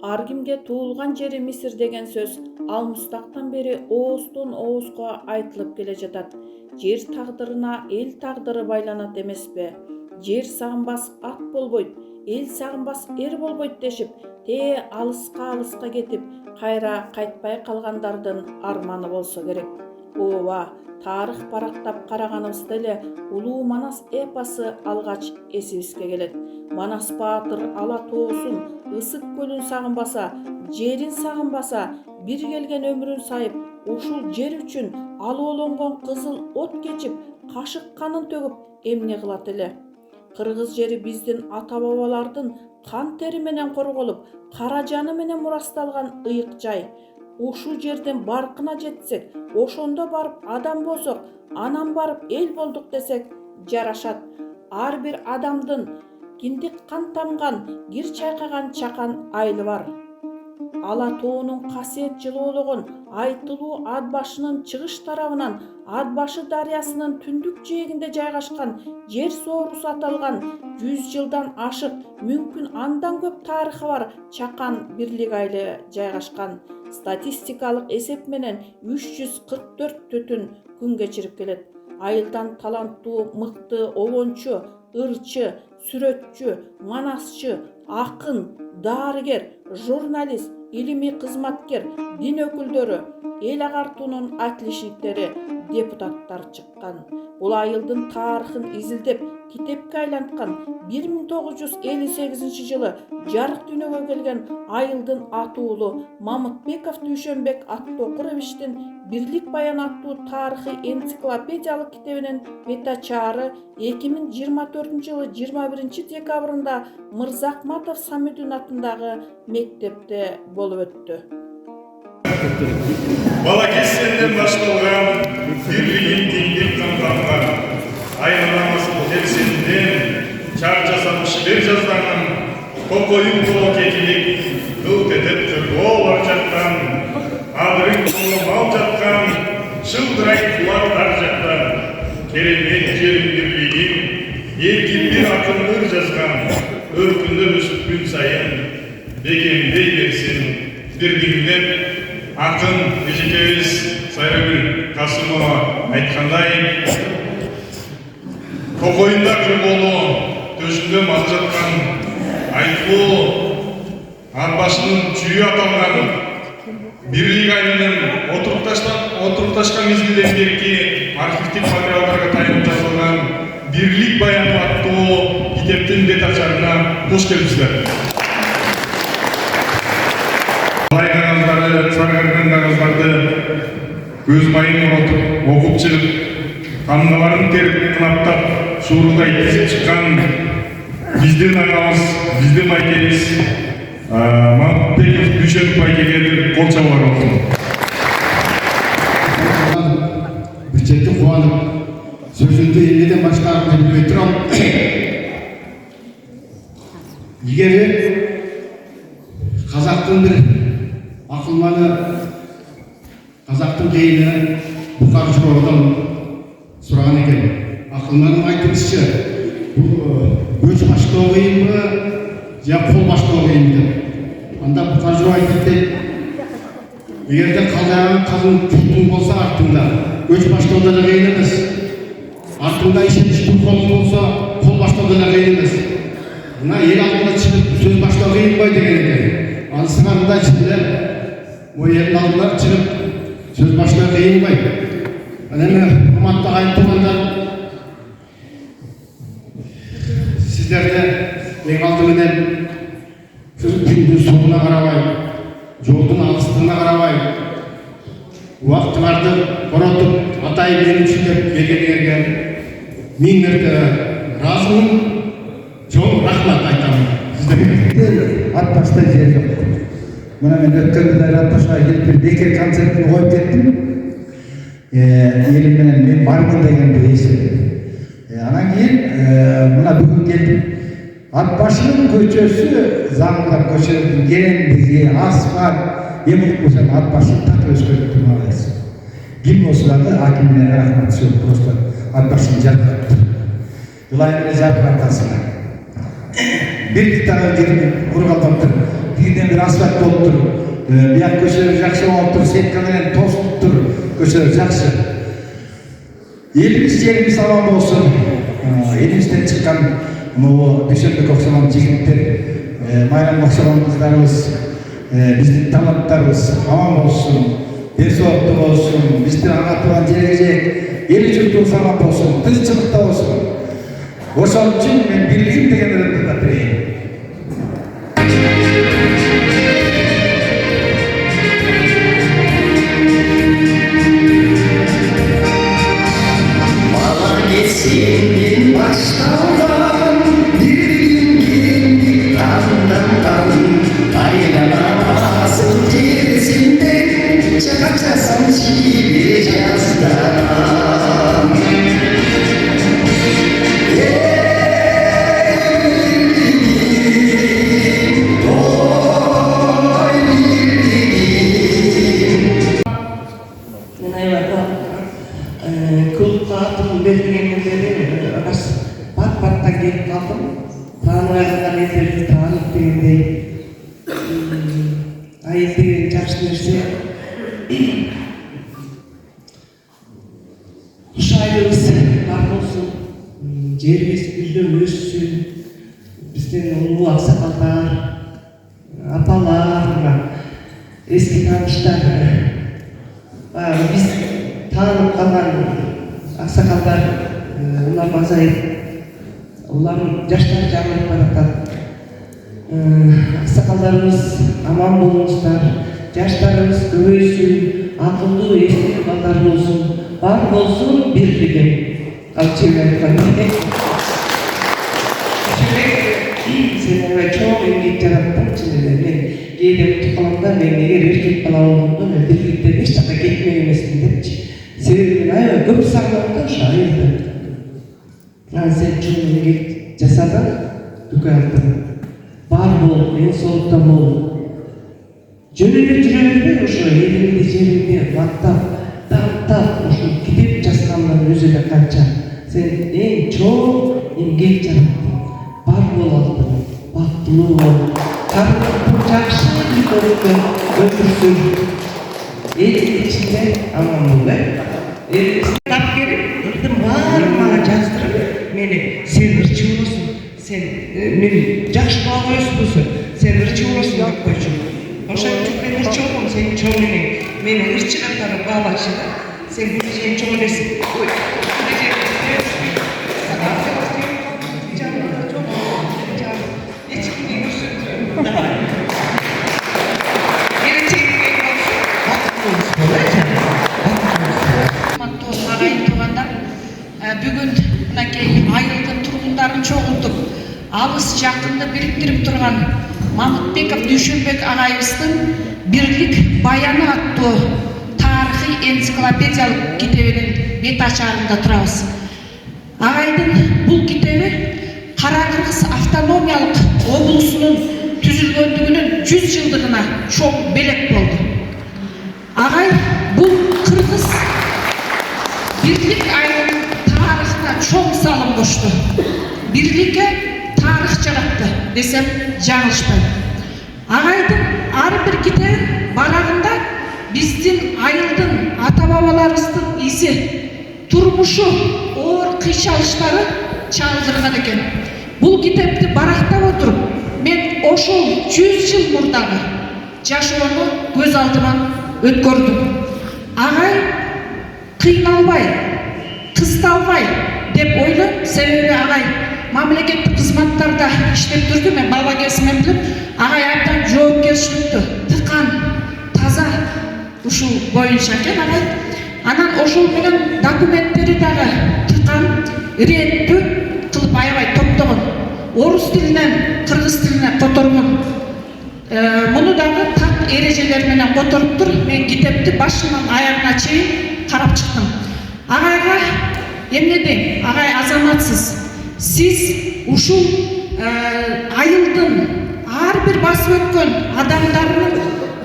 Ар кимге туулган жери Мисир деген сөз алмыстактан бери ооздон оозго айтылып келе жатат. Жер тагдырына эл тагдыры байланат эмеспи? Жер сагынбас ат болбойт, эл сагынбас эр болбойт дешип, алыска кетип, кайра кайтпай калгандардын арманы болсо керек. Ооба, тарых барактап караганыбызда эле улуу Манас эпосы алгач эсибизге келет. Манас баатыр ала тоосун, ысык көлүн сагынбаса, жерин сагынбаса, бир келген өмүрүн сайып, ушул жер үчүн алоолонгон кызыл от кечип, кашык канын төгүп эмне кылат эле? Кыргыз жери биздин ата-бабалардын кан тери менен корголуп, кара жаны менен мурасталган ыйык жай. Ушул жерден баркына жетсек, ошондо барып адам болсок, анан барып эл болдук десек жарашат. Ар бир адамдын киндик кан тамган, кир чайкаган чакан айылы бар. Ала тоонун касиет жылоологон айтылуу ат башынын чыгыш тарабынан Ат башы дарыясынын түндүк жээгинде жайгашкан жер соорусу аталган 100 жылдан ашык, мүмкүн андан көп тарыхы бар Чакан бирлик айылы жайгашкан. Статистикалык эсеп менен 344 түтүн күн кечирип келет. Айылдан таланттуу, мыкты обончу, ырчы, сүрөтчү, манасчы, акын, дарыгер, журналист, илимий кызматкер, дин өкүлдөрү, эл агартуунун отличниктери, депутаттар чыккан. Бул айылдын тарыхын изилдеп, китепке айланткан 1958 жылы жарык дүйнөгө келген айылдын атуулу Мамытбеков Дүйшөнбек Аттокуровичтин Бирлик баян аттуу тарыхый энциклопедиялык китебинин бетачары 2024 жылы 21 декабрында Мырзахматов Самидун атындагы мектепте болуп өттү. Бала кезден башталган бирлигин теңдик камтанган айламасы терсинден чар жасамыш бер жазданын кокоюн коло кекилик кыл тетеп кыргоо бар жактан адырын коло мал жаткан шылдырай кулактар жакта керемет жерин бирлигин эркин бир акын ыр жазган өркүндөп өсүп күн сайын бекемдей берсин бирлигиндеп Акын эжекебиз Сайрагүл Касымова айткандай, кокоюнда кыргоолу төшүндө мал жаткан айтылуу ат башынын чүйү аталган бирлик айылынын отурупташкан мезгилден берки архивдик материалдарга таянып жазылган Бирлик баян аттуу китептин бет ачарына кош келипсиздер. Саргардын кагыздарды көз майын уротуп окуп чыгып, камналарын терип кынаптап, шуурдай тизип чыккан биздин агабыз, биздин майкебиз Мамытбеков Дүйшөнбек майкеге кол чабуулар болсун. Бир четти кубанып, сөзүндү эмнеден баштап билбей турам. Эгер казактын бир акылманы казактын кейини Букар Жородон сураган экен. Акылманын айтымызча, бул көч баштоо кыйынбы, же кол баштоо кыйынбы? Анда Букар Жородон айтты, эгерде калдаган калың журтуң болсо артыңда, көч баштоодо да кыйын эмес. Артыңда ишеничтүү колуң болсо, кол баштоодо да кыйын эмес. Мына эл алдына чыгып сөз баштоо кыйынбай деген экен. Анысында içinde o yerin aldığına çıkıp söz başına kıyılmayın. Önemli hukumatla ait tuğanlar sizlerde en aldığından gündüz sonuna karavay, yolun alыстığına karavay, vaktilarda korotup atayı benim içinde gelgenlerge minlerde razımın çok rahmat aytamın. Ат башта жер жок. Мына мен өткөн жылы ат башына келип бир бекер концертин коюп кеттим. Элим менен мен бармын дегенди эсептедим. Анан кийин мына бүгүн келдим. Ат башынын көчөсү Замгар көчөсүнүн керендиги, асфальт, эми болсо ат башын так өзгөртүп турмабайсыз. Ким болсо да аким менен рахмат сөз просто ат башын жаркыраттыр. Жылай менен жаркыратасыңар. Bir tane gelin kurgaldaktır. Bir бирден бир асфальт болуп тур. Бияк көчөлөр жакшы болуп тур, сетка менен тосулуп тур. Көчөлөр жакшы. Элибиз жерибиз аман болсун. Элибизден чыккан могу Дүйшөнбек окшогон жигиттер, Майрам окшогон кыздарыбыз, биздин таланттарыбыз аман болсун. Эл сооптуу болсун. Биздин ага турган желегежек эл журтубуз аман болсун. Тынччылыкта болсун. Ошол үчүн мен бирлигим деген ырымды берейин. Senin baştan bir gün geldi anlamdan aylanamazsın gerisinden çakacasam şiir yazdan Kultlatım belirgenden beri pat-pattan gelip kaldım. Tanıyanlar yeterli tanıp degендей. Ayet деген жақсы нәрсе. Құшайымыз бар болсын, жеріміз гүлдеп өссін. Бізден ұлы ақсақалдар, апалар, eski tanışlar, biz tanып қалған ақсақалдар, олар азайып, олардың жаштары жаңарып бара жатады. Ақсақалдарымыз аман болыңыздар, жаштарымыз көбейсін, ақылды есті балдар болсын, бар болсын бірлігім. Сен чоң еңбек жараттың ішінде мен кейде тұқылымда мен егер еркек бала болғанда мен бірліктен еш жаққа кетмек емеспін депші. Себебі мен аябай көп сағынамын да шайырды. Сен чоң еңбек жасадың, бүкіл алтын. Бар бол, мен солықта бол. Жөнеле жүре бермей ошо еліңде жеріңде мақтап, танытап, ошо китеп жазғаннан өзі де қанша. Сен ең чоң еңбек жараттың. Бар бол алтын, бақытлы бол. Қарындың жақсы үйлерінде өмір сүр. Ел ішінде аман бол, ел кітап керек, ырдың барын маған жаздырып, мені сен ырчы боласың, сен мен жақсы бала өсіп, сен ырчы боласың деп қойшы. Ошай үшін мен ырчы болам, сен чоң мені ырчылықтары балашы да, сен бұл жен чоң десің. Бүгін мынакей айылдың тұрғындарын чоғылтып, алыс жақынды біріктіріп тұрған Мамытбеков Дүйшөнбек ағайымыздың «Бірлік баяны» атты тарихи энциклопедиялық китебінің бет ашарында тұрамыз. Ағайдың бұл китебі Қара-Қырғыз автономиялық облысының түзілгендігінің 100 жылдығына чоң белек болды. Ағай бұл Қырғыз Бірлік айылының тарихына чоң салым қошты. Бірлікке тарих жаратты десем жаңылышпаймын. Ағайдың әрбір китебі барағында біздің айылдың ата-бабаларымыздың исі, тұрмышы, оор қишалыштары чалдырған екен. Бұл китепті барақтап отырып, мен ошол 100 жыл мұрдағы жашуаны көз алдыман өткөрдім. Ағай қиналбай, қысталбай деп ойлап, себебі ағай мемлекеттік қызматтарда іштеп тұрды. Мен бала кезімнен біліп, ағай абдан жауапкершілікті, тыққан, таза ушул бойынша екен ағай. Анан ошол менен документтери дагы тыққан, ретті қылып аябай топтогон. Орыс тілінен қырғыз тіліне котормун. Мұны дағы так ережелер менен которуп тур. Мен китепти башынан аяғына чейин қарап шықтым. Ағайға эмне дейм? Ағай азаматсыз. Сіз ушул айылдың әрбір басып өткен адамдарының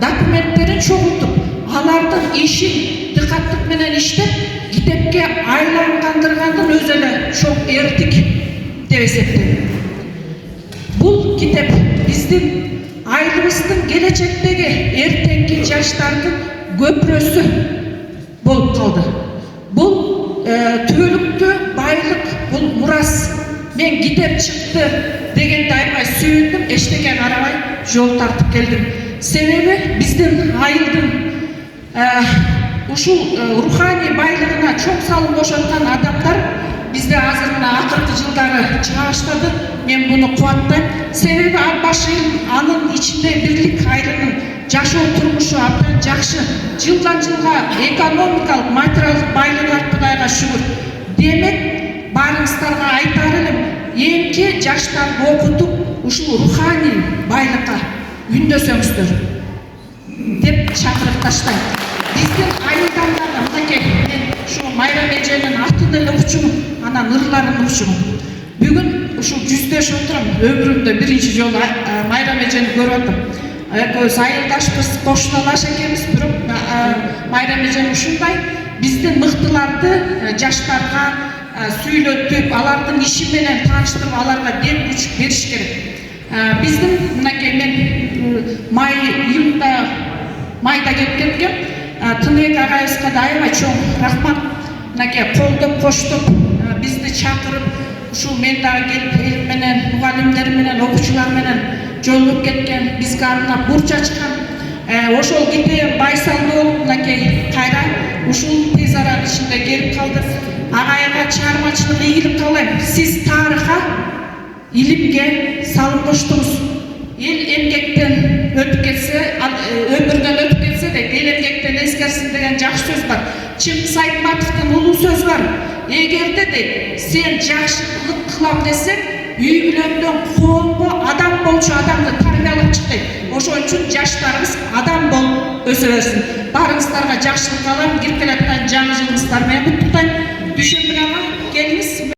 документтерин чогултуп, алардын ишин диккаттык менен иштеп, китепке айлангандыргандын өзү эле чоң эртик деп эсептейм. Бул китеп биздин айылыбыздын келечектеги эртеңки жаштардын көпүрөсү болуп калды. Бул түбөлүктүү байлык, бул мурас. Мен китеп чыкты дегенде аябай сүйүндүм, эчтеке карабай жол тартып келдим. Себеби биздин айылдын ушул руханий байлыгына чоң салым кошоткон адамдар бизде азыр мына акыркы жылдары чыга баштады. Мен буну кубаттайм. Себеби ал баш эл, анын ичинде бирлик айылынын жашоо турмушу абдан жакшы. Жылдан жылга экономикалык, материалдык байлыгы бар, Кудайга шүгүр. Демек, барыңыздарга айтар элем, эмки жаштарды окутуп, ушул руханий байлыкка үндөсөңүздөр деп чакырып таштайм. Биздин айылдан дагы мынакей мен ушу Майрам эженин атын эле укчумун, анан ырларын укчумун. Бүгүн ушул жүздөш отурам, өмүрүмдө биринчи жолу Майрам эжени көрүп атам. Экөөбүз айылдашпыз, кошуналаш экенбиз, бирок Майрам эжен ушундай биздин мыктыларды жаштарга сүйлөтүп, алардын иши менен тааныштырып, аларга дем күч бериш керек. Биздин мынакей мен май июнда майда келип кеткем. Тыныбек агайыбызга да аябай чоң рахмат. Мынакей колдоп, коштоп, бизди чакырып, ушул мен дагы келип эл менен, мугалимдер менен, окуучулар менен жолугуп кеткен, бизге арнап бурч ачкан. Ошол китебим байсалдуу болуп, мынакей кайра ушул тез аранын ичинде келип калды. Агайга чыгармачылык ийгилик каалайм. Сиз тарыхка, илимге салым коштуңуз. Эл эмгектен өтүп кетсе, өмүрдөн өтүп кетсе де, эл эмгектен эскерсин деген жакшы сөз бар. Чыңгыз Айтматовдун улуу сөзү бар. Эгерде де сен жакшылык кылам десең, үй бүлөңдөн коомго адам болчу адамды тарбиялап чык дейт. Ошон үчүн жаштарыбыз адам болуп өсө берсин. Барыңыздарга жакшылык каалайм. Кирип келаткан жаңы жылыңыздар менен куттуктайм. Дүйшөнбек ага, келиңиз.